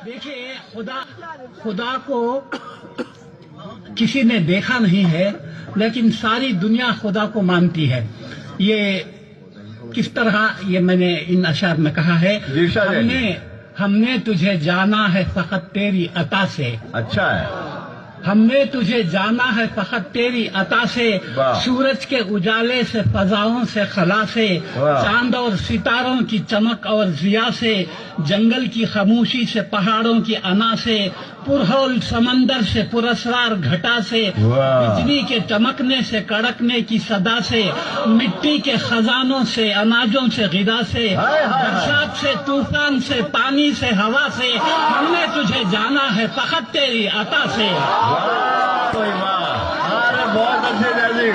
دیکھیے خدا کو کسی نے دیکھا نہیں ہے، لیکن ساری دنیا خدا کو مانتی ہے۔ یہ کس طرح یہ میں نے ان اشعار میں کہا ہے، ہم نے تجھے جانا ہے فقط تیری عطا سے۔ اچھا ہے، ہم نے تجھے جانا ہے فقط تیری عطا سے، سورج کے اجالے سے، فضاؤں سے، خلا سے، چاند اور ستاروں کی چمک اور ضیاء سے، جنگل کی خاموشی سے، پہاڑوں کی انا سے، پرہول سمندر سے، پراسرار گھٹا سے، بجلی کے چمکنے سے، کڑکنے کی صدا سے، مٹی کے خزانوں سے، اناجوں سے، غذا سے، برسات سے، طوفان سے، پانی سے، ہوا سے، ہم نے تجھے جانا ہے فقط تیری عطا سے۔ بہت اچھے جی،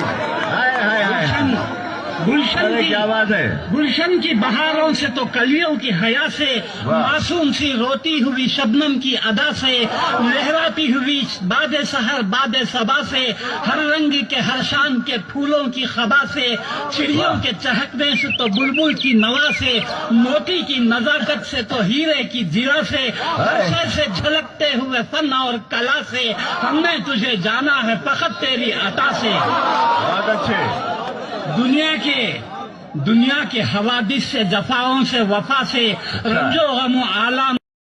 کیا بات ہے۔ گلشن کی بہاروں سے تو کلیوں کی حیا سے، معصوم سی روتی ہوئی شبنم کی ادا سے، لہراتی ہوئی باد سحر باد صبا سے، ہر رنگ کے ہر شان کے پھولوں کی خبا سے، چڑیوں کے چہکنے سے تو بلبل کی نوا سے، موتی کی نزاکت سے تو ہیرے کی زرہ سے، ہر شے سے جھلکتے ہوئے فن اور کلا سے، ہم نے تجھے جانا ہے فقط تیری عطا سے۔ بہت اچھے۔ دنیا کے حوادث سے، جفاؤں سے، وفا سے، رنج و غم و آلام